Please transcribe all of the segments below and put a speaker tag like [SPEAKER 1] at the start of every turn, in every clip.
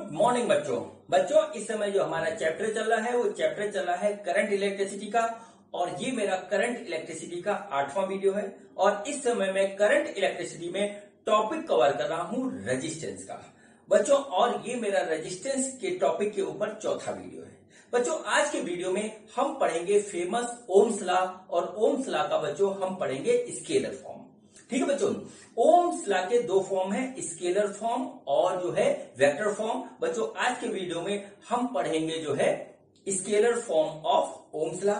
[SPEAKER 1] Good morning बच्चों इस समय जो हमारा चैप्टर चल रहा है वो चैप्टर चल रहा है करंट इलेक्ट्रिसिटी का। और ये मेरा करंट इलेक्ट्रिसिटी का 8वां वीडियो है। और इस समय मैं करंट इलेक्ट्रिसिटी में टॉपिक कवर कर रहा हूं रेजिस्टेंस का बच्चों। और ये मेरा रेजिस्टेंस के टॉपिक के ऊपर चौथा वीडियो है बच्चों। आज के वीडियो में हम पढ़ेंगे फेमस ओम्स लॉ, और ओम्स लॉ का बच्चों हम पढ़ेंगे स्केलर फॉर्म। ठीक है बच्चों, ओम्स लॉ के दो फॉर्म है, स्केलर फॉर्म और जो है वेक्टर फॉर्म। बच्चों आज के वीडियो में हम पढ़ेंगे जो है scalar form of Ohm's law.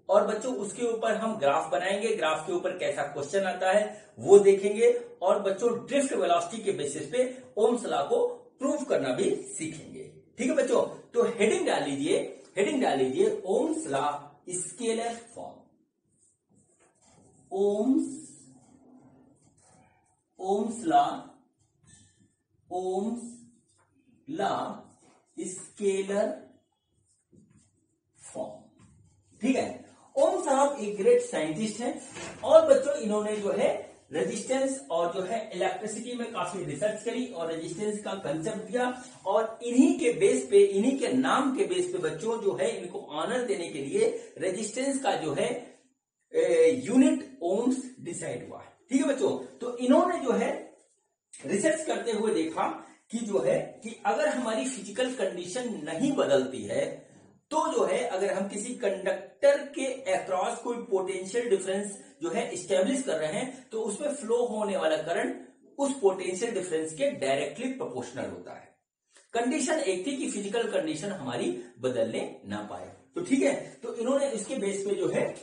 [SPEAKER 1] और बच्चों उसके ऊपर हम ग्राफ बनाएंगे, ग्राफ के ऊपर कैसा क्वेश्चन आता है वो देखेंगे। और बच्चों ड्रिफ्ट वेलोसिटी के बेसिस पे ओम्स लॉ को प्रूव करना भी सीखेंगे। ठीक है बच्चों, तो हेडिंग डाल लीजिए Ohm's law scalar form. Ohm's law scalar form. ठीक है, ओम्स साहब एक ग्रेट साइंटिस्ट हैं और बच्चों इन्होंने जो है रेजिस्टेंस और जो है इलेक्ट्रिसिटी में काफी रिसर्च करी और रेजिस्टेंस का कंसेप्ट दिया। और इन्हीं के बेस पे, इन्हीं के नाम के बेस पे बच्चों जो है इनको ऑनर देने के लिए रेजिस्टेंस का जो है यूनिट ओम्स डिसाइड हुआ। ठीक है बच्चों, तो इन्होंने जो है रिसर्च करते हुए देखा कि जो है कि अगर हमारी फिजिकल कंडीशन नहीं बदलती है तो जो है अगर हम किसी कंडक्टर के अक्रॉस कोई पोटेंशियल डिफरेंस जो है स्टेब्लिश कर रहे हैं तो उसमें फ्लो होने वाला करंट उस पोटेंशियल डिफरेंस के डायरेक्टली प्रोपोर्शनल होता है। कंडीशन एक थी कि फिजिकल कंडीशन हमारी बदलने ना पाए। तो ठीक है, तो इन्होंने उसके बेस पे जो है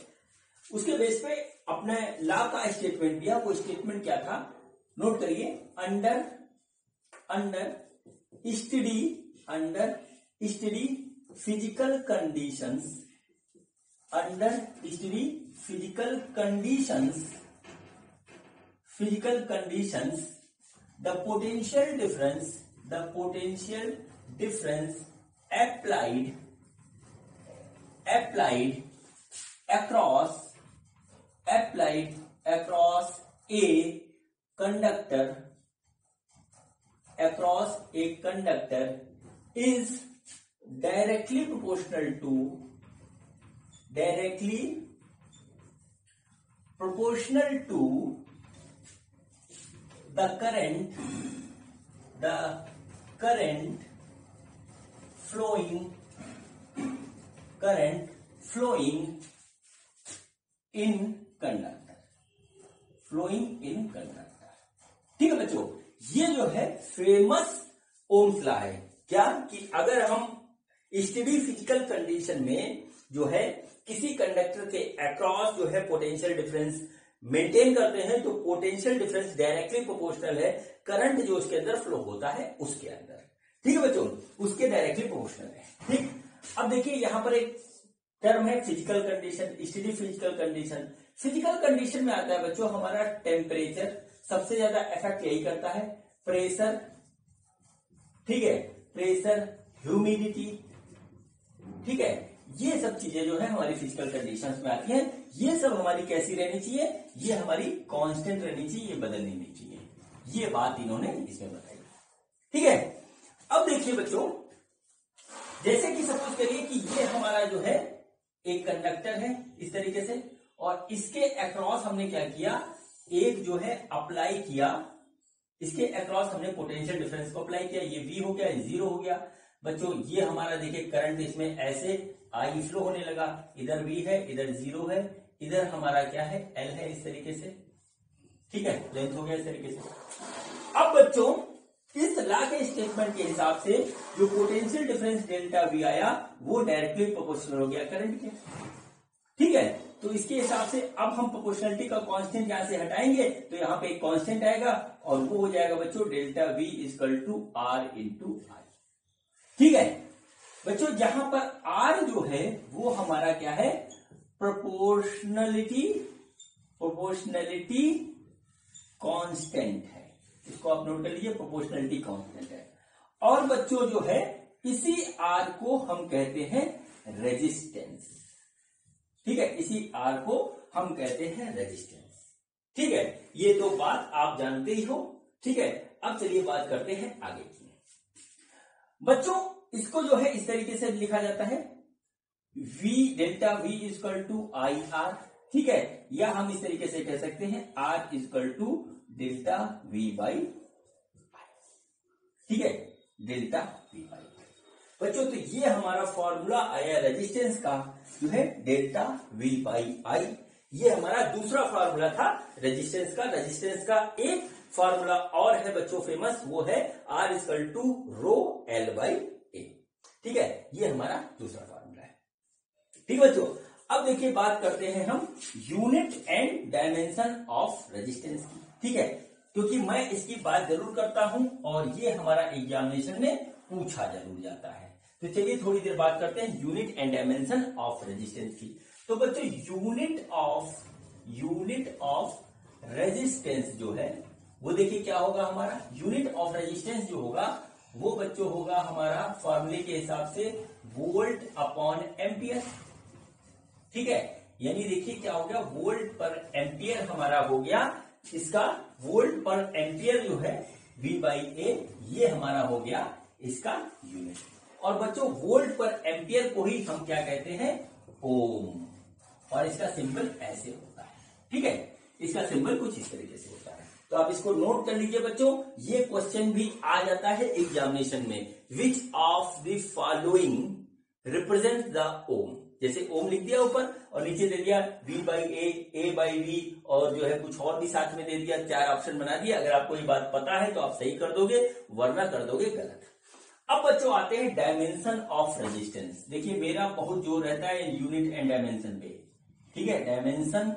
[SPEAKER 1] उसके बेस पे अपने लॉ का स्टेटमेंट दिया। वो स्टेटमेंट क्या था नोट करिए, under study physical conditions, under study physical conditions the potential difference applied across a conductor is directly proportional to the current flowing in conductor। ठीक है बच्चों, ये जो है फेमस ओम्स लॉ है। क्या कि अगर हम स्टडी फिजिकल कंडीशन में जो है किसी कंडक्टर के अक्रॉस जो है पोटेंशियल डिफरेंस मेंटेन करते हैं तो पोटेंशियल डिफरेंस डायरेक्टली प्रोपोर्शनल है करंट जो उसके अंदर फ्लो होता है उसके अंदर। ठीक है बच्चों, उसके डायरेक्टली प्रोपोर्शनल है। ठीक, अब देखिए यहां पर एक टर्म है physical condition, study physical condition. Physical condition में आता है बच्चों हमारा टेम्परेचर, सबसे ज्यादा इफेक्ट यही करता है, प्रेशर, ठीक है, प्रेशर, ह्यूमिडिटी, ठीक है, ये सब चीजें जो है हमारी फिजिकल कंडीशंस में आती हैं। ये सब हमारी कैसी रहनी चाहिए, ये हमारी कांस्टेंट रहनी चाहिए, ये बदलनी नहीं चाहिए। ये बात इन्होंने इसमें बताई। ठीक है, अब देखिए बच्चों, जैसे कि सपोज करिए कि ये हमारा जो है एक कंडक्टर है इस तरीके से, और इसके अक्रॉस हमने क्या किया, एक जो है अप्लाई किया, इसके अक्रॉस हमने पोटेंशियल डिफरेंस को अप्लाई किया। ये V हो गया, ये 0 हो गया बच्चों। ये हमारा देखिए करंट इसमें ऐसे I फ्लो होने लगा, इधर V है, इधर 0 है, इधर हमारा क्या है L है, इस तरीके से। ठीक है, लेंथ हो गया इस तरीके से। अब बच्चों इस लॉ के स्टेटमेंट के हिसाब से जो पोटेंशियल डिफरेंस डेल्टा V आया वो डायरेक्टली प्रोपोर्शनल हो गया करंट के। ठीक है, तो इसके हिसाब से अब हम प्रोपोर्शनलिटी का कांस्टेंट यहां से हटाएंगे तो यहां पे एक कांस्टेंट आएगा और वो हो जाएगा बच्चों delta V equal to R into I। ठीक है बच्चों, जहां पर R जो है वो हमारा क्या है, प्रोपोर्शनलिटी कांस्टेंट है। इसको आप नोट कर लीजिए, प्रोपोर्शनलिटी कांस्टेंट है। और बच्चों जो है इसी R को हम कहते हैं रेजिस्टेंस। ठीक है, इसी R को हम कहते हैं रेजिस्टेंस। ठीक है, ये तो बात आप जानते ही हो। ठीक है, अब चलिए बात करते हैं आगे की। बच्चों इसको जो है इस तरीके से लिखा जाता है V delta V equal to I R, ठीक है, या हम इस तरीके से कह सकते हैं R equal to delta V by I, ठीक है, डेल्टा V बाई आई। बच्चों तो ये हमारा फॉर्मूला आया रेजिस्टेंस का जो है डेल्टा V बाई आई। ये हमारा दूसरा फॉर्मूला था रेजिस्टेंस का। रेजिस्टेंस का एक फॉर्मूला और है बच्चों फेमस, वो है R equal to rho L by A, ठीक है, ये हमारा दूसरा फॉर्मूला है। ठीक है बच्चों, अब देखिए बात करते हैं हम unit and dimension of resistance की, ठीक है, क्योंकि मैं इसकी बात जरूर करता हूं और ये हमारा एग्जामिनेशन में पूछा जरूर जाता है। तो चलिए थोड़ी देर बात करते हैं unit and dimension of resistance की। तो बच्चों यूनिट ऑफ रेजिस्टेंस जो है वो देखिए क्या होगा हमारा, यूनिट ऑफ रेजिस्टेंस जो होगा वो बच्चों होगा हमारा फॉर्मूले के हिसाब से वोल्ट अपॉन एम्पियर, ठीक है, यानी देखिए क्या हो गया, वोल्ट पर एम्पियर हमारा हो गया, इसका वोल्ट पर एम्पियर जो है V बाई ए, ये हमारा हो गया इसका यूनिट। और बच्चों वोल्ट पर एम्पियर को ही हम क्या कहते हैं, ओम, और इसका सिंबल ऐसे होता है, ठीक है, इसका सिंबल कुछ इस तरीके से होता है। तो आप इसको नोट कर लीजिए बच्चों, ये क्वेश्चन भी आ जाता है एग्जामिनेशन में, which of the following represent the ohm, जैसे ओम लिख दिया ऊपर और नीचे दे दिया V by A by V, और जो है कुछ और भी साथ में दे दिया, 4 ऑप्शन बना दिया। अगर आपको ये बात पता है तो आप सही कर दोगे, वरना कर दोगे गलत। अब बच्चों आते हैं डायमेंशन ऑफ रेजिस्टेंस। देखिए मेरा बहुत जोर रहता है यूनिट एंड डायमेंशन पे, ठीक है, डायमेंशन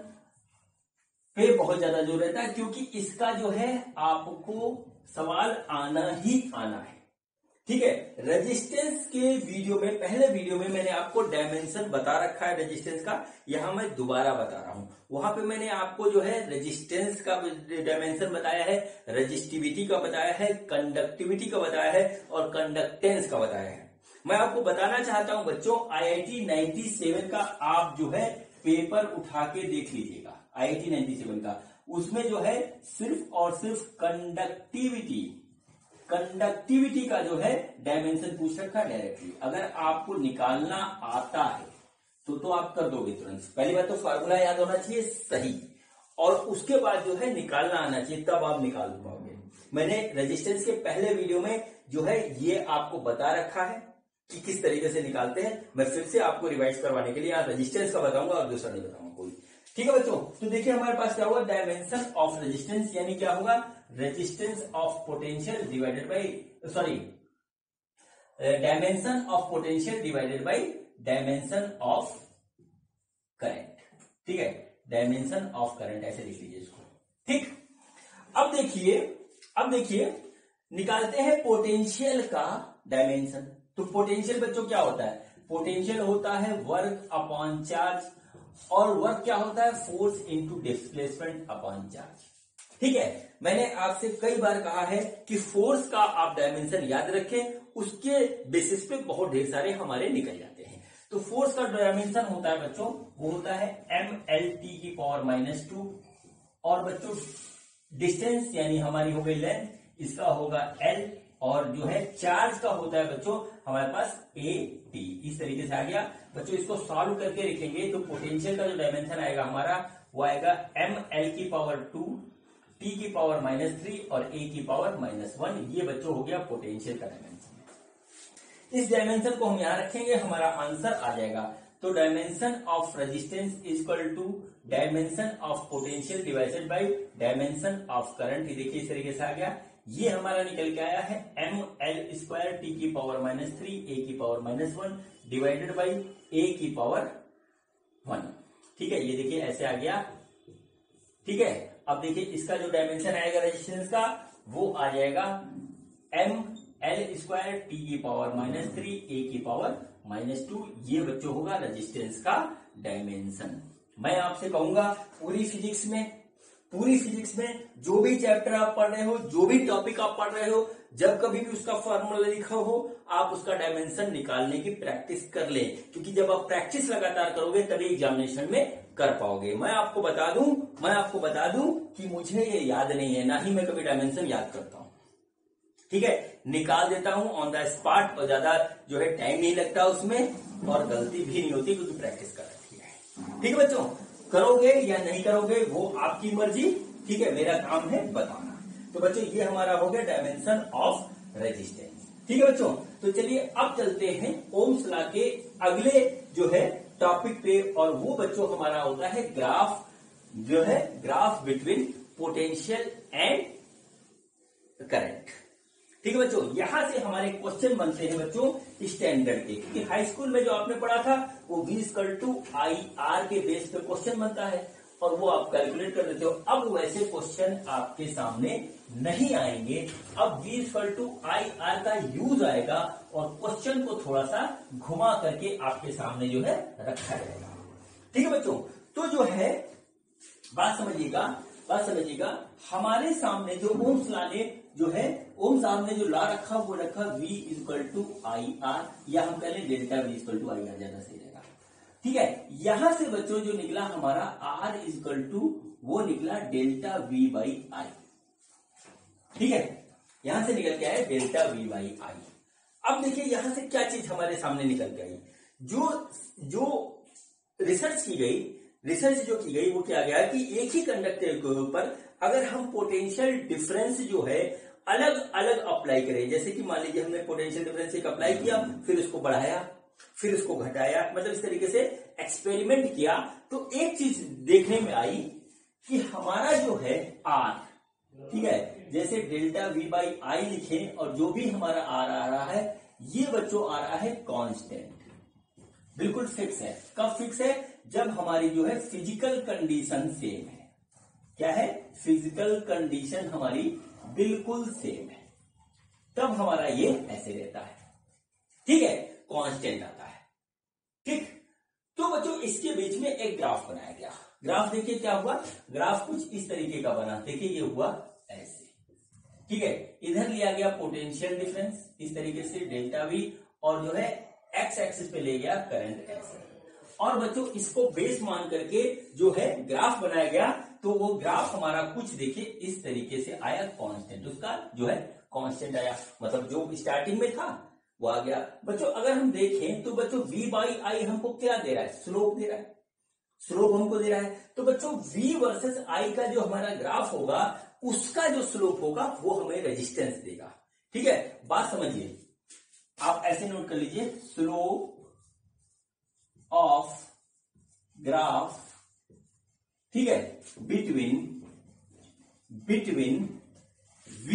[SPEAKER 1] पे बहुत ज्यादा जोर रहता है, क्योंकि इसका जो है आपको सवाल आना ही आना है, ठीक है। रेजिस्टेंस के वीडियो में, पहले वीडियो में मैंने आपको डायमेंशन बता रखा है रेजिस्टेंस का, यहां मैं दोबारा बता रहा हूं। वहां पे मैंने आपको जो है रेजिस्टेंस का डायमेंशन बताया है, रेजिस्टिविटी का बताया है, कंडक्टिविटी का बताया है और कंडक्टेंस का बताया है। मैं आपको बताना चाहता हूं बच्चों, IIT 97 का आप जो है पेपर उठा के देख लीजिएगा, IIT 97 का, उसमें जो है सिर्फ और सिर्फ कंडक्टिविटी का जो है डायमेंशन पूछ रखा है डायरेक्टली। अगर आपको निकालना आता है तो आप कर दोगे तुरंत। पहली बात तो फार्मूला याद होना चाहिए सही, और उसके बाद जो है निकालना आना चाहिए, तब आप निकाल पाओगे। मैंने रेजिस्टेंस के पहले वीडियो में जो है ये आपको बता रखा है कि किस तरीके से निकालते हैं। मैं फिर से आपको रिवाइज करवाने के लिए यहाँ रेजिस्टेंस का बताऊंगा और दूसरा नहीं बताऊंगा कोई, ठीक है बच्चों। तो देखिए हमारे पास क्या होगा, डायमेंशन ऑफ रेजिस्टेंस, यानी क्या होगा, resistance of potential divided by, dimension of potential divided by dimension of current, ठीक है, डायमेंशन ऑफ करंट ऐसे लिख लीजिए इसको, ठीक। अब देखिए निकालते हैं पोटेंशियल का डायमेंशन। तो पोटेंशियल बच्चों क्या होता है, पोटेंशियल होता है वर्क अपॉन चार्ज, और वर्क क्या होता है, force into displacement upon charge, ठीक है। मैंने आपसे कई बार कहा है कि फोर्स का आप डायमेंशन याद रखें, उसके बेसिस पे बहुत ढेर सारे हमारे निकल जाते हैं। तो फोर्स का डायमेंशन होता है बच्चों, वो होता है mLT की पावर -2, और बच्चों डिस्टेंस यानी हमारी हो गई लेंथ, इसका होगा L, और जो है चार्ज का होता है बच्चों हमारे पास AT। इस तरीके से आ गया बच्चों, इसको सॉल्व करके लिखेंगे तो पोटेंशियल का जो डायमेंशन आएगा हमारा वो आएगा mL की पावर 2, T की पावर -3 और A की पावर -1। ये बच्चों हो गया पोटेंशियल का डायमेंशन। इस डायमेंशन को हम यहां रखेंगे, हमारा आंसर आ जाएगा। तो dimension of resistance equal to dimension of potential divided by dimension of current. देखिए इस तरीके से आ गया, ये हमारा निकल के आया है mL² T की पावर -3 A की पावर -1 डिवाइडेड बाई A की पावर 1, ठीक है। ये देखिए ऐसे आ गया, ठीक है। अब देखिए इसका जो डायमेंशन आएगा रेजिस्टेंस का वो आ जाएगा mL² T की पावर -3 A की पावर -2। ये बच्चों होगा रेजिस्टेंस का डायमेंशन। मैं आपसे कहूंगा पूरी फिजिक्स में जो भी चैप्टर आप पढ़ रहे हो, जो भी टॉपिक आप पढ़ रहे हो, जब कभी भी उसका फॉर्मूला लिखा हो, आप उसका डायमेंशन निकालने की प्रैक्टिस कर ले, क्योंकि जब आप प्रैक्टिस लगातार करोगे तभी एग्जामिनेशन में कर पाओगे। मैं आपको बता दूं कि मुझे ये याद नहीं है, ना ही मैं कभी डायमेंशन याद करता हूं, ठीक है, निकाल देता हूं ऑन द स्पॉट और ज्यादा जो है टाइम नहीं लगता उसमें और गलती भी नहीं होती क्योंकि प्रैक्टिस कर रखी है। ठीक है बच्चों, करोगे या नहीं करोगे वो आपकी मर्जी, ठीक है, मेरा काम है बताना। तो बच्चों ये हमारा हो गया डायमेंशन ऑफ रेजिस्टेंस। ठीक है बच्चों, तो चलिए अब चलते हैं ओम्स लॉ के अगले जो है टॉपिक पे, और वो बच्चों हमारा होता है ग्राफ, जो है graph between potential and current. ठीक है बच्चों, यहां से हमारे क्वेश्चन बनते हैं बच्चों स्टैंडर्ड के, क्योंकि हाई स्कूल में जो आपने पढ़ा था वो V=IR के बेस पे क्वेश्चन बनता है और वो आप कैलकुलेट कर देते हो। अब वैसे क्वेश्चन आपके सामने नहीं आएंगे, अब V=IR का यूज आएगा और क्वेश्चन को थोड़ा सा घुमा करके आपके सामने जो है रखा जाएगा। ठीक है बच्चों, तो जो है बात समझिएगा, हमारे सामने जो ओम्स लॉ ने जो है ओम्स सामने जो लॉ रखा वो रखा V=IR, या हम कह लें डेल्टा V=IR ज्यादा सही रहेगा। ठीक है, यहां से बच्चों जो निकला हमारा R वो निकला डेल्टा V/I। ठीक है, यहां से निकल के आया डेल्टा V/I। अब देखिए यहां से क्या चीज हमारे सामने निकल के आई, जो रिसर्च जो की गई वो क्या गया कि एक ही कंडक्टर के ऊपर अगर हम पोटेंशियल डिफरेंस जो है अलग अलग अप्लाई करें, जैसे कि मान लीजिए हमने पोटेंशियल डिफरेंस एक अप्लाई किया, फिर उसको बढ़ाया, फिर उसको घटाया, मतलब इस तरीके से एक्सपेरिमेंट किया, तो एक चीज देखने में आई कि हमारा जो है R, ठीक है, जैसे डेल्टा V/I लिखे और जो भी हमारा R आ रहा है ये बच्चों आ रहा है कांस्टेंट, बिल्कुल फिक्स है। कब फिक्स है? जब हमारी जो है फिजिकल कंडीशन सेम है। क्या है? फिजिकल कंडीशन हमारी बिल्कुल सेम है, तब हमारा ये ऐसे रहता है। ठीक है, कांस्टेंट आता है। ठीक, तो बच्चों इसके बीच में एक ग्राफ बनाया गया। ग्राफ देखिए क्या हुआ, ग्राफ कुछ इस तरीके का बना, देखिए ये हुआ ऐसे। ठीक है, इधर लिया गया पोटेंशियल डिफरेंस इस तरीके से डेल्टा V, और जो है एक्स एक्सिस पे ले गया करंट ऐसे, और बच्चों इसको बेस मान करके जो है ग्राफ बनाया गया। तो वो ग्राफ हमारा कुछ देखिए इस तरीके से आया, कांस्टेंट उसका जो है कांस्टेंट आया, मतलब जो स्टार्टिंग में था वो आ गया। बच्चों अगर हम देखें तो बच्चों V/I हमको क्या दे रहा है? स्लोप दे रहा है, स्लोप हमको दे रहा है। तो बच्चों V वर्सेस I का जो हमारा ग्राफ होगा उसका जो स्लोप होगा वो हमें रेजिस्टेंस देगा। ठीक है, बात समझिए, आप ऐसे नोट कर लीजिए, स्लोप ऑफ ग्राफ, ठीक है, बिटवीन V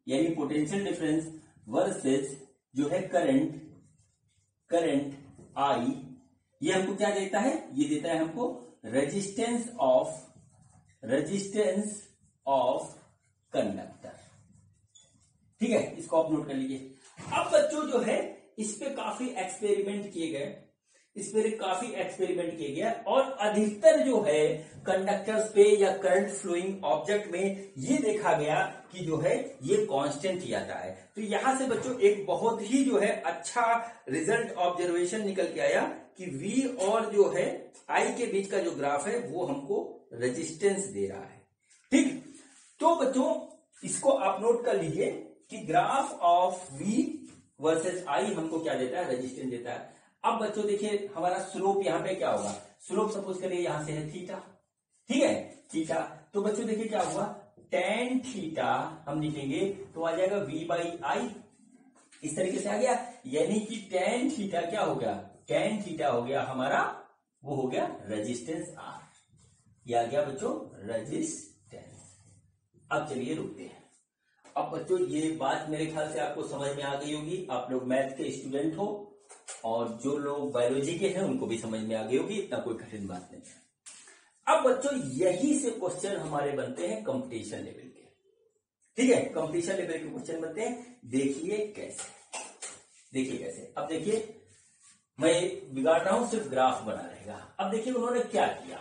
[SPEAKER 1] यानी पोटेंशियल डिफरेंस वर्सेस जो है करंट I, ये हमको क्या देता है? ये देता है हमको रेजिस्टेंस ऑफ कंडक्टर। ठीक है, इसको आप नोट कर लीजिए। अब बच्चों जो है इस पे काफी एक्सपेरिमेंट किए गए, और अधिकतर जो है कंडक्टर्स पे या करंट फ्लोइंग ऑब्जेक्ट में ये देखा गया कि जो है ये कांस्टेंट ही आता है। तो यहां से बच्चों एक बहुत ही जो है अच्छा रिजल्ट ऑब्जर्वेशन निकल के आया कि V और जो है I के बीच का जो ग्राफ है वो हमको रेजिस्टेंस दे रहा है। ठीक, तो बच्चों इसको आप नोट कर लीजिए कि graph of V versus I हमको क्या देता है? रेजिस्टेंस देता है। अब बच्चों देखिए हमारा स्लोप यहाँ पे क्या होगा? स्लोप सपोज करिए यहां से है थीटा, ठीक है, थीटा। तो बच्चों देखिए क्या हुआ, टेन थीटा हम लिखेंगे तो आ जाएगा V/I, इस तरीके से आ गया, यानी कि टेन थीटा क्या हो गया? टेन थीटा हो गया हमारा, वो हो गया रेजिस्टेंस R, ये आ गया बच्चों रेजिस्टेंस। अब चलिए रुकते हैं। अब बच्चों ये बात मेरे ख्याल से आपको समझ में आ गई होगी, आप लोग मैथ के स्टूडेंट हो और जो लोग बायोलॉजी के हैं उनको भी समझ में आ गई होगी, इतना कोई कठिन बात नहीं है। अब बच्चों यही से क्वेश्चन हमारे बनते हैं कंपटीशन लेवल के। ठीक है, कंपटीशन लेवल के क्वेश्चन बनते हैं, देखिए कैसे। अब देखिए मैं बिगाड़ रहा हूं, सिर्फ ग्राफ बना रहेगा। अब देखिए उन्होंने क्या किया,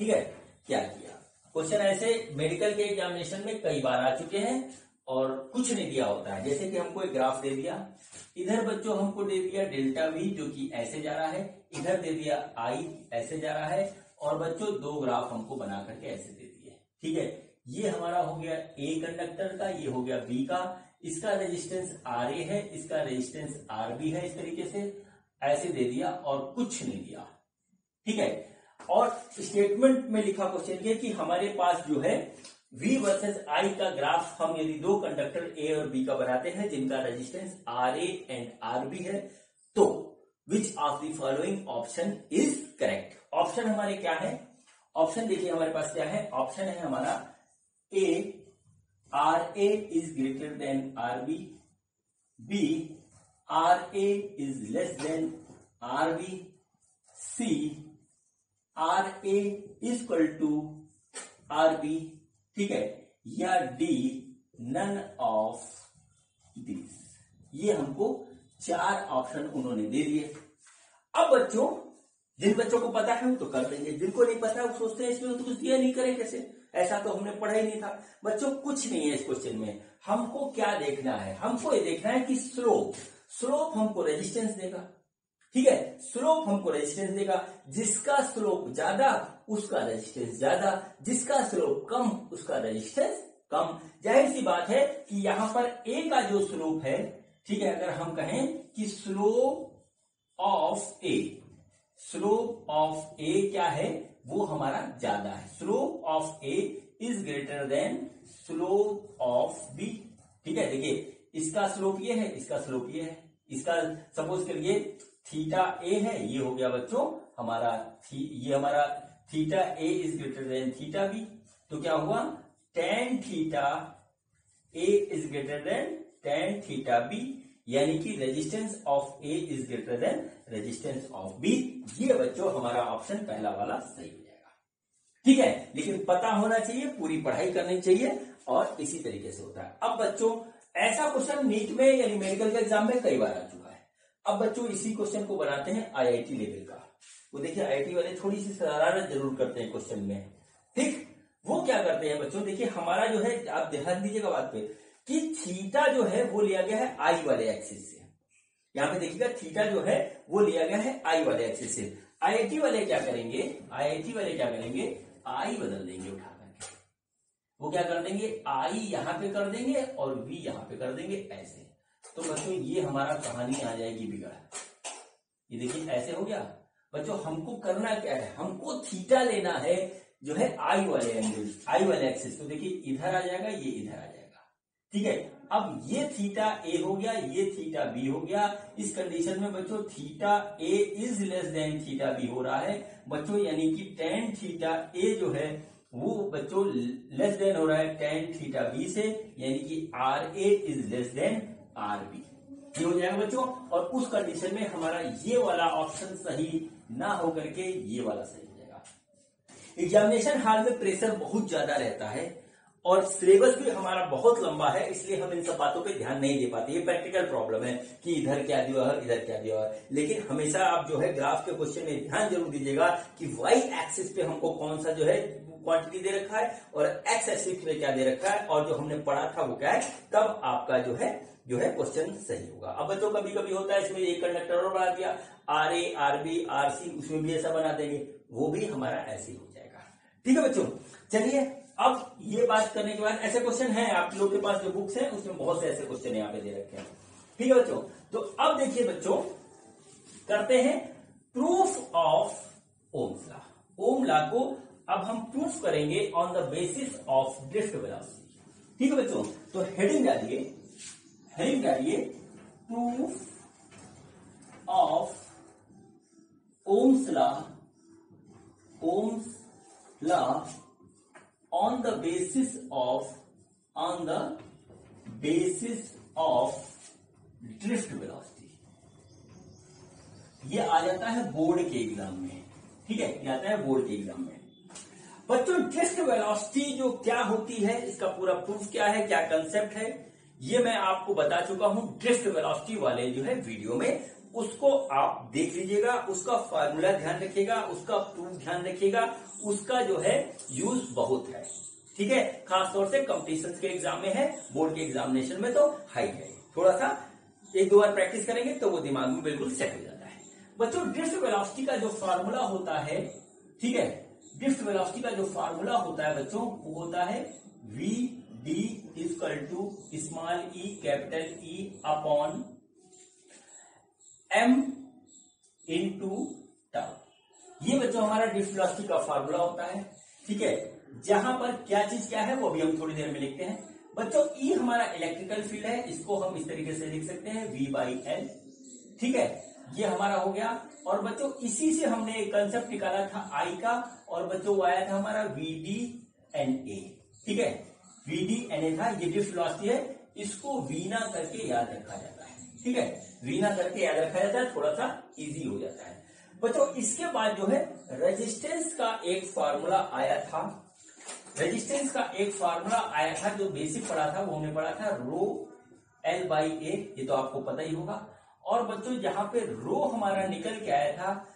[SPEAKER 1] ठीक है, क्या किया। क्वेश्चन ऐसे मेडिकल के एग्जामिनेशन में कई बार आ चुके हैं और कुछ नहीं दिया होता है। जैसे कि हमको एक ग्राफ दे दिया, इधर बच्चों हमको दे दिया डेल्टा V जो कि ऐसे जा रहा है, इधर दे दिया I ऐसे जा रहा है, और बच्चों दो ग्राफ हमको बना करके ऐसे दे दिए। ठीक है, ये हमारा हो गया ए कंडक्टर का, ये हो गया बी का, इसका रेजिस्टेंस आर ए है, इसका रेजिस्टेंस आर बी है। इस तरीके से ऐसे दे दिया और कुछ नहीं दिया, ठीक है। और स्टेटमेंट में लिखा क्वेश्चन ये कि हमारे पास जो है V वर्सेस I का ग्राफ हम यदि दो कंडक्टर A और B का बनाते हैं जिनका रेजिस्टेंस RA एंड RB है, तो विच of the following option is correct. Option हमारे क्या है? ऑप्शन देखिए हमारे पास क्या है। ऑप्शन है हमारा A, RA is greater than RB, B, RA is less than RB, C, RA is equal to RB, ठीक है, या डी नन ऑफ दिस। ये हमको 4 ऑप्शन उन्होंने दे दिए। अब बच्चों, जिन बच्चों को पता है वो तो कर देंगे, जिनको नहीं पता वो सोचते हैं इसमें तो कुछ दिया नहीं, करें कैसे, ऐसा तो हमने पढ़ा ही नहीं था। बच्चों कुछ नहीं है इस क्वेश्चन में। हमको क्या देखना है? हमको ये देखना है कि स्लोप हमको रेजिस्टेंस देगा, ठीक है, स्लोप हमको रेजिस्टेंस देगा। जिसका स्लोप ज्यादा उसका रेजिस्टेंस ज्यादा, जिसका स्लोप कम उसका रेजिस्टेंस कम। जाहिर सी बात है कि यहां पर ए का जो स्लोप है, ठीक है, अगर हम कहें कि स्लोप ऑफ ए क्या है, वो हमारा ज्यादा है। Slope of A is greater than slope of B, ठीक है। देखिए इसका स्लोप ये है, इसका स्लोप ये है, इसका सपोज करिए थीटा ए है, ये हो गया बच्चों हमारा ये हमारा theta A is greater than theta B, तो क्या हुआ tan theta A is greater than tan theta B, यानी कि resistance of A is greater than resistance of B. ये बच्चों हमारा ऑप्शन पहला वाला सही हो जाएगा, ठीक है। लेकिन पता होना चाहिए, पूरी पढ़ाई करनी चाहिए और इसी तरीके से होता है। अब बच्चों ऐसा क्वेश्चन नीट में यानी मेडिकल के एग्जाम में कई बार आ चुका है। अब बच्चों इसी क्वेश्चन को बनाते हैं आईआईटी लेवल का। वो देखिए आईआईटी वाले थोड़ी सी शरारत जरूर करते हैं क्वेश्चन में, ठीक। वो क्या करते हैं बच्चों, देखिए हमारा जो है, आप ध्यान दीजिएगा बात पे कि थीटा जो है वो लिया गया है आई वाले एक्सिस से। यहां पे देखिएगा थीटा जो है वो लिया गया है आई वाले एक्सिस से। आईआईटी वाले क्या करेंगे, आई बदल देंगे उठा करके। वो क्या कर देंगे, आई यहां पे कर देंगे और वी यहां पे कर देंगे ऐसे। तो बच्चों ये हमारा कहानी आ जाएगी बिगड़। ये देखिए ऐसे हो गया। बच्चों हमको करना क्या है, हमको थीटा लेना है जो है आई वाले एंगल, आई वाले एक्सिस। तो देखिए इधर आ जाएगा, ये इधर आ जाएगा, ठीक है। अब ये थीटा ए हो गया, ये थीटा बी हो गया। इस कंडीशन में बच्चों theta A is less than theta B हो रहा है बच्चों, यानी कि टेन थीटा ए जो है वो बच्चों लेस देन हो रहा है टेन थीटा बी से, यानी कि R A is less than R B. ये हो जाएगा बच्चों। और उस कंडीशन में हमारा ये वाला ऑप्शन सही ना होकर के ये वाला सही हो जाएगा। एग्जामिनेशन हॉल में प्रेशर बहुत ज्यादा रहता है और सिलेबस भी हमारा बहुत लंबा है, इसलिए हम इन सब बातों पे ध्यान नहीं दे पाते। ये प्रैक्टिकल प्रॉब्लम है कि इधर क्या दिया है, इधर क्या दिया है। लेकिन हमेशा आप जो है ग्राफ के क्वेश्चन में ध्यान जरूर दीजिएगा कि वाई एक्सिस पे हमको कौन सा जो है क्वांटिटी दे रखा है और एक्स एक्सिस पे क्या दे रखा है, और जो हमने पढ़ा था वो क्या है, तब आपका जो है क्वेश्चन सही होगा। अब बच्चों कभी कभी होता है इसमें एक कंडक्टर और बना दिया, R A R B R C, उसमें भी ऐसा बना देंगे, वो भी हमारा ऐसे ही हो जाएगा, ठीक है बच्चों। चलिए अब ये बात करने के बाद ऐसे क्वेश्चन है आप लोग के पास जो बुक्स है उसमें बहुत से ऐसे क्वेश्चन यहाँ पे दे रखे हैं, ठीक है बच्चों। तो अब देखिए बच्चों करते हैं proof of Ohm's law. Ohm law को अब हम प्रूफ करेंगे on the basis of drift velocity, ठीक है बच्चों। तो हेडिंग डालिए proof of Ohm's law on the basis of drift velocity। ये आ जाता है बोर्ड के एग्जाम में, ठीक है, ये आता है बोर्ड के एग्जाम में। बच्चों ड्रिफ्ट वेलोसिटी जो क्या होती है, इसका पूरा प्रूफ क्या है, क्या कंसेप्ट है, ये मैं आपको बता चुका हूं ड्रिफ्ट वेलोसिटी वाले जो है वीडियो में। उसको आप देख लीजिएगा, उसका फार्मूला ध्यान रखिएगा, उसका प्रूफ ध्यान रखिएगा, उसका जो है यूज बहुत है, ठीक है। खासतौर से कॉम्पिटिशन के एग्जाम में है, बोर्ड के एग्जामिनेशन में तो हाई है। थोड़ा सा एक दो बार प्रैक्टिस करेंगे तो वो दिमाग में बिल्कुल सेट हो जाता है। बच्चों ड्रिफ्ट वेलोसिटी का जो फार्मूला होता है, ठीक है, ड्रिफ्ट वेलोसिटी का जो फार्मूला होता है बच्चों वो होता है V D equal to small E capital E upon M into tau. ये बच्चों हमारा ड्रिफ्ट वेलोसिटी का फार्मूला होता है। ठीक है, जहां पर क्या चीज क्या है वो भी हम थोड़ी देर में लिखते हैं। बच्चों ई हमारा इलेक्ट्रिकल फील्ड है, इसको हम इस तरीके से लिख सकते हैं V बाई एल। ठीक है, ये हमारा हो गया। और बच्चों इसी से हमने एक कंसेप्ट निकाला था आई का, और बच्चों वो आया था हमारा VD/NA। ठीक है, VD/NA था, ये ड्रिफ्ट वेलोसिटी है, इसको वीना करके याद रखा जाता है। ठीक है, वीना करके याद रखा जाता है, थोड़ा सा इजी हो जाता है। बच्चों इसके बाद जो है रेजिस्टेंस का एक फार्मूला आया था। रेजिस्टेंस का एक फार्मूला आया था जो बेसिक पढ़ा था, वो हमने पढ़ा था रो L बाई ए, ये तो आपको पता ही होगा। और बच्चों यहाँ पे रो हमारा निकल के आया था,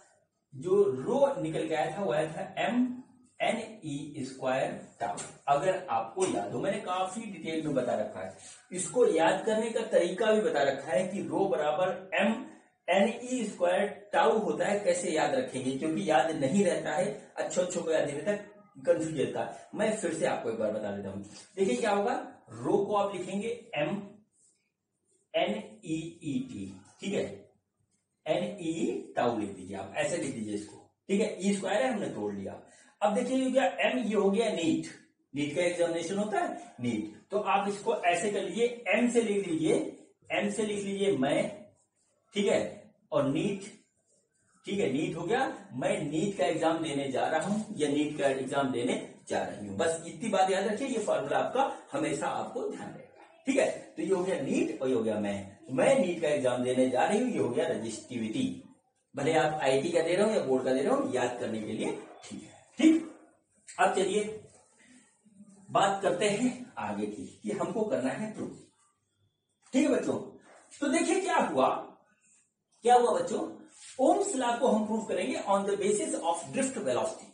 [SPEAKER 1] जो रो निकल के आया था वो आया था MNE स्क्वायर टाउ। अगर आपको याद हो, मैंने काफी डिटेल में बता रखा है, इसको याद करने का तरीका भी बता रखा है कि रो बराबर MNE स्क्वायर टाउ होता है। कैसे याद रखेंगे, क्योंकि याद नहीं रहता है, अच्छों को याद नहीं रहता, कंफ्यूज रहता है। मैं फिर से आपको एक बार बता देता हूं। देखिए क्या होगा, रो को आप लिखेंगे MNEET। ठीक है, NE टाउ लिख दीजिए, आप ऐसे लिख दीजिए इसको। ठीक है, ई स्क्वायर है, हमने तोड़ लिया। अब देखिए ये गया M, ये हो गया नीट। नीट का एग्जामिनेशन होता है नीट, तो आप इसको ऐसे कर लीजिए, M से लिख लीजिए, M से लिख लीजिए मैं। ठीक है, और नीट। ठीक है, नीट हो गया, मैं नीट का एग्जाम देने जा रहा हूं या नीट का एग्जाम देने जा रही हूं। बस इतनी बात याद रखिए, ये फॉर्मूला आपका हमेशा आपको ध्यान रहेगा। ठीक है, तो ये हो गया नीट और ये हो गया मैं नीट का एग्जाम देने जा रही हूं, ये हो गया रजिस्टिविटी। भले आप IIT का दे रहे हो या बोर्ड का दे रहे हो, याद करने के लिए ठीक है। ठीक, अब चलिए बात करते हैं आगे की कि हमको करना है प्रूफ। ठीक है बच्चों, तो देखिए क्या हुआ बच्चों, ओम्स लॉ को हम प्रूव करेंगे on the basis of drift velocity.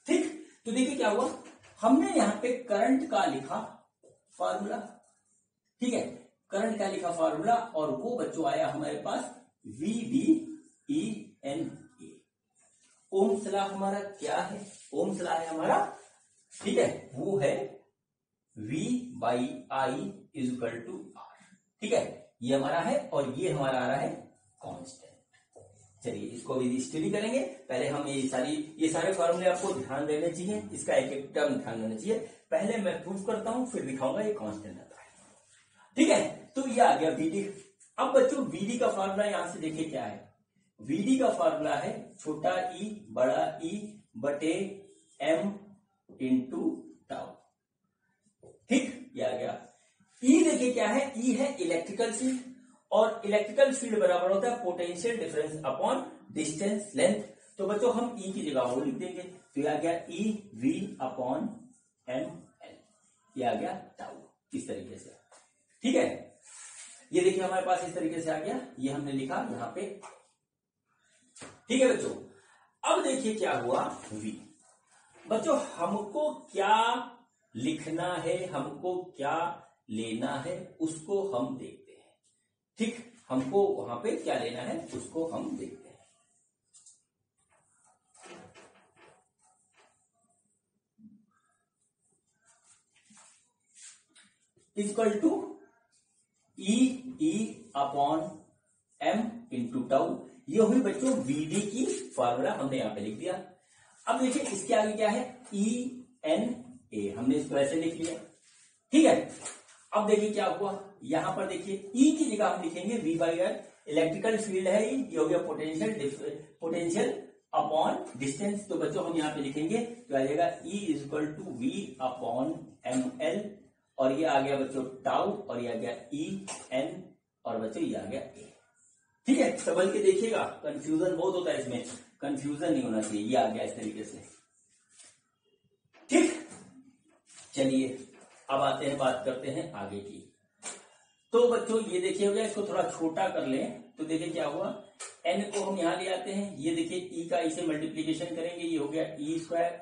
[SPEAKER 1] ठीक, तो देखिए क्या हुआ, हमने यहां पे करंट का लिखा फार्मूला। ठीक है, करंट का लिखा फार्मूला, और वो बच्चों आया हमारे पास VDENA। ओम्स लॉ हमारा क्या है, ओम्स लॉ है हमारा, ठीक है, वो है V by I equal to R। ठीक है, ये हमारा है, और ये हमारा आ रहा है कांस्टेंट। चलिए इसको भी स्टडी करेंगे। पहले हम ये सारे फॉर्मूले आपको ध्यान देने चाहिए, इसका एक एक टर्म ध्यान देना चाहिए। पहले मैं प्रूव करता हूं, फिर दिखाऊंगा ये कांस्टेंट आता है। ठीक है, तो ये आ गया VD। अब बच्चों VD का फॉर्मूला यहां से देखिए क्या है, VD का फॉर्मूला है छोटा ई बड़ा ई बटे M इंटू टाउ। ठीक, ये आ गया। ई देखिए क्या है, ई है इलेक्ट्रिकल फील्ड, और इलेक्ट्रिकल फील्ड बराबर होता है potential difference upon distance length. तो बच्चों हम ई की जगह वो लिख देंगे, तो ये आ गया EV अपॉन ML, ये आ गया टाउ, इस तरीके से। ठीक है, ये देखिए हमारे पास इस तरीके से आ गया, ये हमने लिखा यहां पे। ठीक है बच्चों, अब देखिए क्या हुआ V। बच्चों हमको क्या लिखना है, हमको क्या लेना है, उसको हम देखते हैं। ठीक, हमको वहां पे क्या लेना है उसको हम देखते हैं। Equal to E upon M into tau, ये हुई बच्चों VD की फॉर्मूला, हमने यहां पे लिख दिया। अब देखिए इसके आगे क्या है, ENA, हमने इसको ऐसे लिख लिया। ठीक है, अब देखिए क्या हुआ, यहां पर देखिए E की जगह हम लिखेंगे V by R, electrical field है ये हो गया पोटेंशियल अपॉन डिस्टेंस। तो बच्चों हम यहां पे लिखेंगे तो आ जाएगा E equal to V upon ML, और ये आ गया बच्चों टाउ, और ये आ गया EN, और बच्चों ये आ गया A। ठीक है, समझ के देखिएगा, कंफ्यूजन बहुत होता है इसमें, कंफ्यूजन नहीं होना चाहिए। ये आ गया इस तरीके से। ठीक, चलिए अब आते हैं, बात करते हैं आगे की। तो बच्चों ये देखिए हो गया, इसको थोड़ा छोटा कर लें तो देखिए क्या हुआ, n को हम यहां ले आते हैं, ये देखिए e का इसे मल्टीप्लीकेशन करेंगे, ये हो गया E स्क्वायर,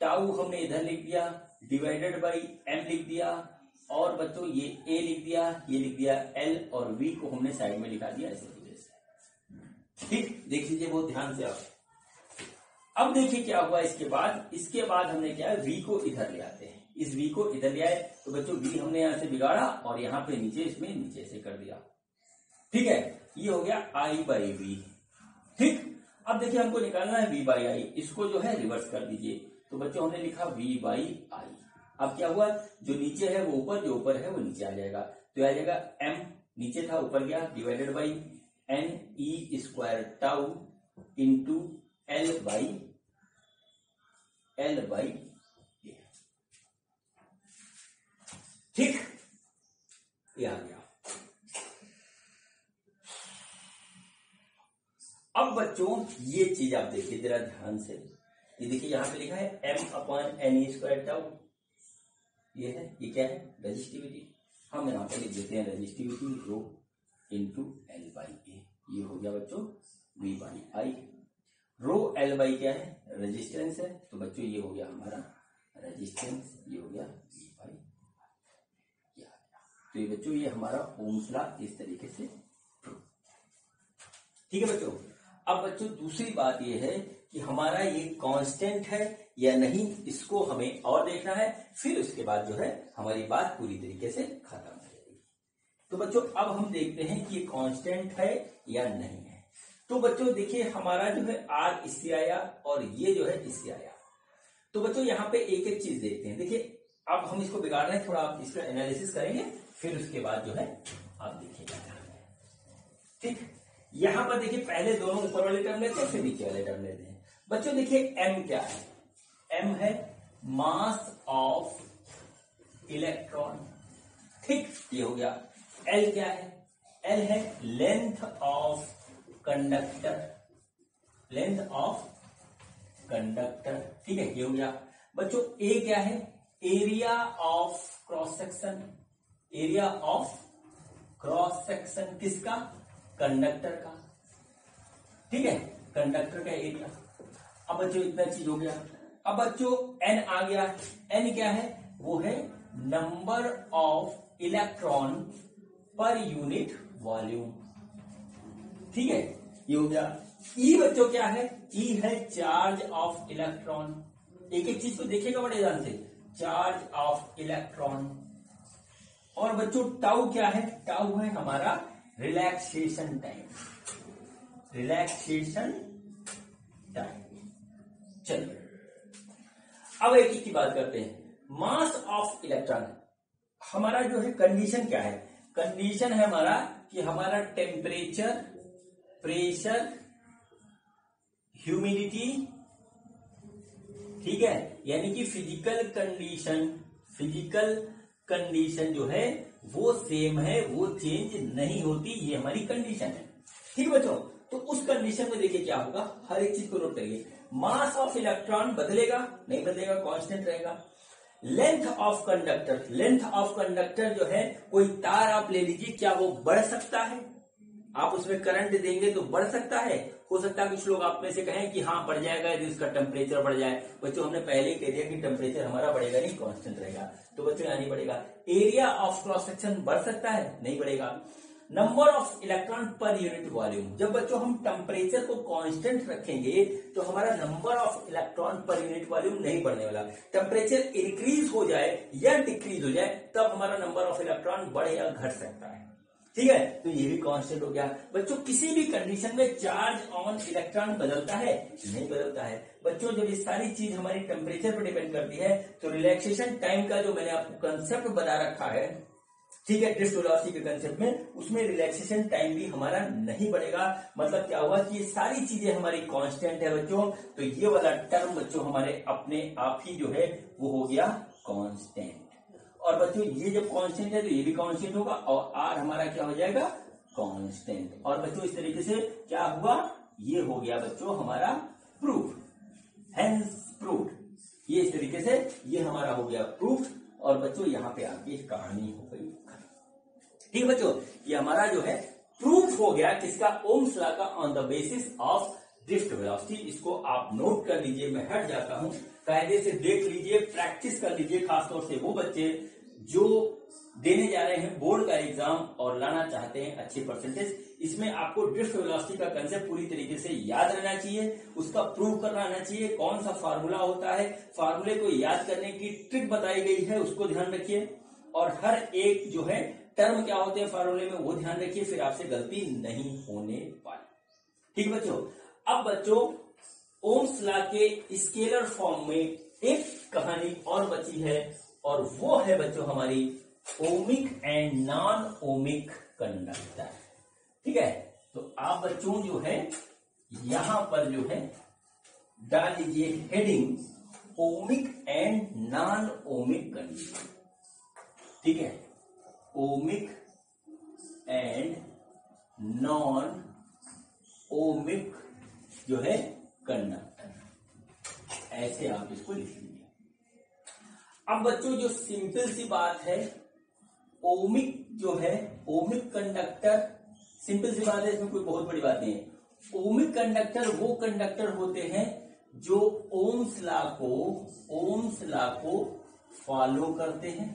[SPEAKER 1] टाउ हमने इधर लिख दिया, डिवाइडेड बाई M लिख दिया, और बच्चों ये A लिख दिया, ये लिख दिया L, और V को हमने साइड में लिखा दिया ऐसे तरीके से। ठीक, देख लीजिए बहुत ध्यान से आप। अब देखिए क्या हुआ इसके बाद हमने क्या है v को इधर ले आते हैं, इस v को इधर ले आए तो बच्चों v हमने यहां से बिगाड़ा और यहाँ पे नीचे इसमें नीचे से कर दिया, ठीक है, ये हो गया i बाई v। ठीक, अब देखिए हमको निकालना है v बाई आई, इसको जो है रिवर्स कर दीजिए, तो बच्चों हमने लिखा v बाई आई। अब क्या हुआ, जो नीचे है वो ऊपर, जो ऊपर है वो नीचे आ जाएगा, तो आ जाएगा m नीचे था ऊपर गया divided by n e square tau into l by A. ठीक, ये आ गया। अब बच्चों ये चीज आप देखिए जरा ध्यान से, ये देखिए यहां पे लिखा है m upon N E square tau, ये है, ये क्या है, रेजिस्टिविटी। हम यहाँ पे लिख देते हैं resistivity rho into L by A, ये हो गया बच्चों v by I. Rho L by क्या है, रेजिस्टेंस है, तो बच्चों ये हो गया हमारा रेजिस्टेंस, ये हो गया v बाई आई। तो ये बच्चों ये हमारा ओम्स लॉ इस तरीके से, ठीक है बच्चों। अब बच्चों दूसरी बात ये है कि हमारा ये कांस्टेंट है या नहीं, इसको हमें और देखना है, फिर उसके बाद जो है हमारी बात पूरी तरीके से खत्म हो जाएगी। तो बच्चों अब हम देखते हैं कि ये कांस्टेंट है या नहीं है। तो बच्चों देखिए हमारा जो है आर इससे आया और ये जो है इससे आया, तो बच्चों यहाँ पे एक एक चीज देखते हैं। देखिए अब हम इसको बिगाड़ रहे हैं, थोड़ा आप इसका एनालिसिस करेंगे, फिर उसके बाद जो है आप देखिएगा। ठीक, यहां पर देखिए पहले दोनों ऊपर वाले टर्म लेते हैं, फिर नीचे वाले टर्म लेते हैं। बच्चों देखिए m क्या है, m है मास ऑफ इलेक्ट्रॉन, ठीक, ये हो गया। l क्या है, l है length of conductor, length of conductor, ठीक है, ये हो गया। बच्चों a क्या है, area of cross section, area of cross section किसका, कंडक्टर का, ठीक है, कंडक्टर का एरिया। अब बच्चों इतना चीज हो गया। अब बच्चों n आ गया, n क्या है, वो है number of electron per unit volume, ठीक है, ये हो गया। E बच्चों क्या है, E है चार्ज ऑफ इलेक्ट्रॉन, एक एक चीज को देखिएगा बड़े ध्यान से, चार्ज ऑफ इलेक्ट्रॉन। और बच्चों टाउ क्या है, टाउ है हमारा रिलैक्सेशन टाइम, रिलैक्सेशन टाइम। चलिए अब एक एक की बात करते हैं। मास ऑफ इलेक्ट्रॉन, हमारा जो है कंडीशन क्या है, कंडीशन है हमारा कि हमारा टेम्परेचर, प्रेशर, ह्यूमिडिटी, ठीक है, यानी कि फिजिकल कंडीशन, फिजिकल कंडीशन जो है वो सेम है, वो चेंज नहीं होती, ये हमारी कंडीशन है, ठीक है बच्चों। तो उस कंडीशन में देखिए क्या होगा, हर एक चीज को नोट करिए। मास ऑफ इलेक्ट्रॉन बदलेगा नहीं, बदलेगा, कांस्टेंट रहेगा। Length of conductor, length of conductor जो है, कोई तार आप ले लीजिए, क्या वो बढ़ सकता है, आप उसमें करंट देंगे तो बढ़ सकता है, हो सकता है कुछ लोग आप में से कहें कि हाँ बढ़ जाएगा यदि उसका टेम्परेचर बढ़ जाए। बच्चों हमने पहले ही कह दिया कि टेम्परेचर हमारा बढ़ेगा नहीं, कांस्टेंट रहेगा, तो बच्चों यहाँ नहीं बढ़ेगा। एरिया ऑफ क्रॉस सेक्शन बढ़ सकता है, नहीं बढ़ेगा। Number of electron per unit volume, जब बच्चों हम टेम्परेचर को कांस्टेंट रखेंगे तो हमारा number of electron per unit volume नहीं बढ़ने वाला। टेम्परेचर इंक्रीज हो जाए या डिक्रीज हो जाए तब हमारा नंबर ऑफ इलेक्ट्रॉन बढ़ या घट सकता है, ठीक है, तो ये भी कांस्टेंट हो गया। बच्चों किसी भी कंडीशन में चार्ज ऑन इलेक्ट्रॉन बदलता है, नहीं बदलता है। बच्चों जब ये सारी चीज हमारी टेम्परेचर पर डिपेंड करती है तो रिलैक्सेशन टाइम का जो मैंने आपको कंसेप्ट बता रखा है, ठीक है, ड्रिफ्ट वेलोसिटी के कंसेप्ट में, उसमें रिलैक्सेशन टाइम भी हमारा नहीं बढ़ेगा। मतलब क्या हुआ कि ये सारी चीजें हमारी कांस्टेंट है बच्चों, तो ये वाला टर्म बच्चों हमारे अपने आप ही जो है वो हो गया कांस्टेंट। और बच्चों ये जब कांस्टेंट है तो ये भी कांस्टेंट होगा और आर हमारा क्या हो जाएगा, कांस्टेंट। और बच्चों इस तरीके से क्या हुआ, ये हो गया बच्चों हमारा प्रूफ, हेंस प्रूफ। ये इस तरीके से ये हमारा हो गया प्रूफ। और बच्चों यहाँ पे आपकी कहानी हो गई, ठीक है बच्चों, ये हमारा जो है प्रूफ हो गया किसका, ओम्स लॉ का, on the basis of drift velocity. इसको आप नोट कर लीजिए, मैं हट जाता हूं, कायदे से देख लीजिए, प्रैक्टिस कर लीजिए, खासतौर से वो बच्चे जो देने जा रहे हैं बोर्ड का एग्जाम और लाना चाहते हैं अच्छे परसेंटेज, इसमें आपको ड्रिफ्ट वेलोसिटी का कंसेप्ट पूरी तरीके से याद रहना चाहिए, उसका प्रूव करना आना चाहिए, कौन सा फार्मूला होता है, फार्मूले को याद करने की ट्रिक बताई गई है उसको ध्यान रखिए, और हर एक जो है टर्म क्या होते हैं फार्मूले में वो ध्यान रखिए, फिर आपसे गलती नहीं होने वाली। ठीक बच्चों, अब बच्चों ओम्स लॉ के स्केलर फॉर्म में एक कहानी और बची है, और वो है बच्चों हमारी ohmic and non ohmic conductor. ठीक है, तो आप बच्चों जो है यहां पर जो है डाल लीजिए heading ohmic and non ohmic conductor. ठीक है, ओमिक एंड नॉन ओमिक जो है कंडक्टर, ऐसे आप इसको लिख लीजिए। अब बच्चों जो सिंपल सी बात है, ओमिक जो है ओमिक कंडक्टर, सिंपल सी बात है, इसमें कोई बहुत बड़ी बात नहीं है। ओमिक कंडक्टर वो कंडक्टर होते हैं जो ओम्स लॉ को फॉलो करते हैं।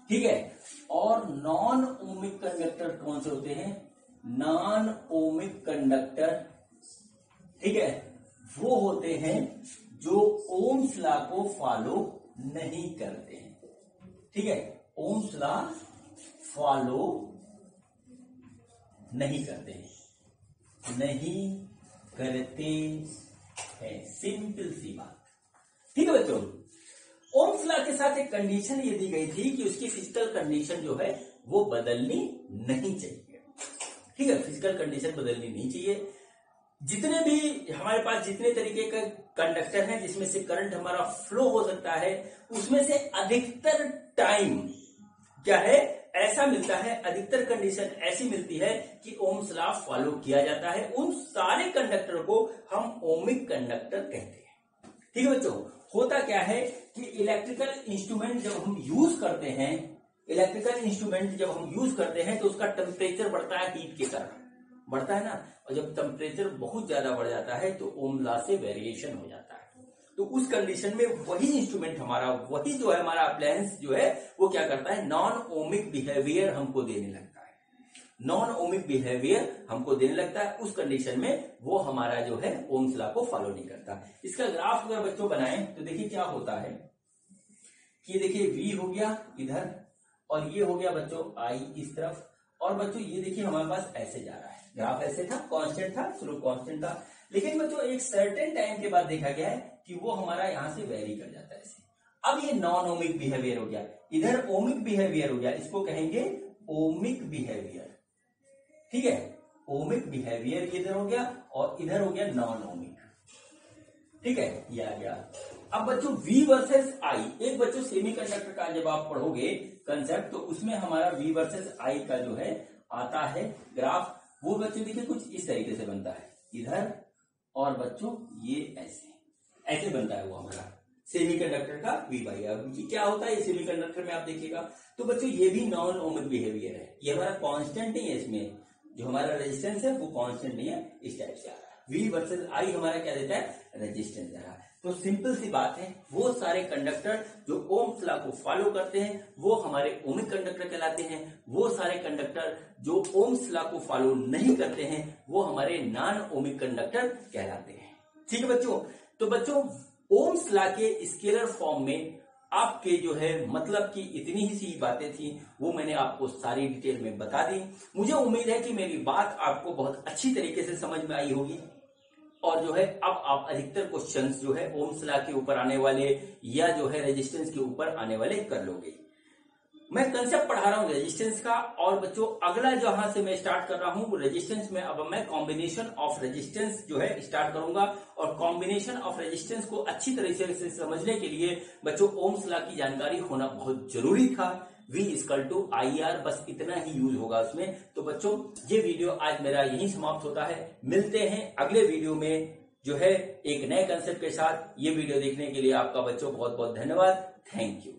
[SPEAKER 1] ठीक है, और नॉन ओमिक कंडक्टर कौन से होते हैं? नॉन ओमिक कंडक्टर, ठीक है, वो होते हैं जो ओम्स लॉ को फॉलो नहीं करते हैं। ठीक है, ओम्स लॉ फॉलो नहीं करते हैं, सिंपल सी बात। ठीक है बच्चों, ओम्स लॉ के साथ एक कंडीशन ये दी गई थी कि उसकी फिजिकल कंडीशन जो है वो बदलनी नहीं चाहिए। ठीक है, फिजिकल कंडीशन बदलनी नहीं चाहिए। जितने भी हमारे पास जितने तरीके का कंडक्टर है जिसमें से करंट हमारा फ्लो हो सकता है, उसमें से अधिकतर टाइम क्या है ऐसा मिलता है, अधिकतर कंडीशन ऐसी मिलती है कि ओम्स लॉ फॉलो किया जाता है। उन सारे कंडक्टर को हम ओमिक कंडक्टर कहते हैं। ठीक है बच्चों, होता क्या है कि इलेक्ट्रिकल इंस्ट्रूमेंट जब हम यूज करते हैं तो उसका टेम्परेचर बढ़ता है, हीट के कारण बढ़ता है ना, और जब टेम्परेचर बहुत ज्यादा बढ़ जाता है तो ओम लॉ से वेरिएशन हो जाता है। तो उस कंडीशन में वही इंस्ट्रूमेंट हमारा, वही जो है हमारा अप्लायंस जो है वो क्या करता है, नॉन ओमिक बिहेवियर हमको देने लगता है, नॉन ओमिक बिहेवियर हमको देने लगता है। उस कंडीशन में वो हमारा जो है ओम्स लॉ को फॉलो नहीं करता। इसका ग्राफ अगर बच्चों बनाएं तो देखिए क्या होता है कि देखिए V हो गया इधर, और ये हो गया बच्चों I इस तरफ, और बच्चों ये देखिए हमारे पास ऐसे जा रहा है, ग्राफ ऐसे था, कांस्टेंट था, स्लोप कांस्टेंट था, लेकिन बच्चों एक सर्टेन टाइम के बाद देखा गया है कि वो हमारा यहां से वेरी कर जाता है ऐसे। अब ये नॉन ओमिक बिहेवियर हो गया, इधर ओमिक बिहेवियर हो गया, इसको कहेंगे ओमिक बिहेवियर। ठीक है, ओमिक बिहेवियर इधर हो गया और इधर हो गया नॉन ओमिक। ठीक है, ये आ गया। अब बच्चों V वर्सेस I, एक बच्चों सेमीकंडक्टर का जब आप पढ़ोगे कंसेप्ट तो उसमें हमारा V वर्सेस I का जो है आता है ग्राफ, वो बच्चों देखिए कुछ इस तरीके से बनता है इधर, और बच्चों ये ऐसे बनता है वो हमारा सेमीकंडक्टर का V बाई R। क्या होता है सेमीकंडक्टर में आप देखिएगा तो बच्चों ये भी नॉन ओमिक बिहेवियर है, ये हमारा कांस्टेंट नहीं है, इसमें जो हमारा रेजिस्टेंस है वो कांस्टेंट नहीं है, इस टाइप से आ रहा है। V वर्सेस I हमारा क्या देता है, रेजिस्टेंस दे रहा है। तो सिंपल सी बात है, वो सारे कंडक्टर जो ओम्स लॉ को फॉलो करते हैं वो हमारे ओमिक कंडक्टर कहलाते हैं, वो सारे कंडक्टर जो ओम्स लॉ को फॉलो नहीं करते हैं वो हमारे नॉन ओमिक कंडक्टर कहलाते हैं। ठीक है बच्चों, तो बच्चों ओम्स लॉ के स्केलर फॉर्म में आपके जो है मतलब कि इतनी ही सी बातें थी, वो मैंने आपको सारी डिटेल में बता दी। मुझे उम्मीद है कि मेरी बात आपको बहुत अच्छी तरीके से समझ में आई होगी, और जो है अब आप अधिकतर क्वेश्चंस जो है ओम्स लॉ के ऊपर आने वाले या जो है रेजिस्टेंस के ऊपर आने वाले कर लोगे। मैं कंसेप्ट पढ़ा रहा हूं रेजिस्टेंस का, और बच्चों अगला जहां से मैं स्टार्ट कर रहा हूं रेजिस्टेंस में, अब मैं कॉम्बिनेशन ऑफ रेजिस्टेंस जो है स्टार्ट करूंगा, और कॉम्बिनेशन ऑफ रेजिस्टेंस को अच्छी तरीके से समझने के लिए बच्चों ओम्स लॉ की जानकारी होना बहुत जरूरी था। V=IR, बस इतना ही यूज होगा उसमें। तो बच्चों ये वीडियो आज मेरा यही समाप्त होता है, मिलते हैं अगले वीडियो में जो है एक नए कंसेप्ट के साथ। ये वीडियो देखने के लिए आपका बच्चों बहुत बहुत धन्यवाद, थैंक यू।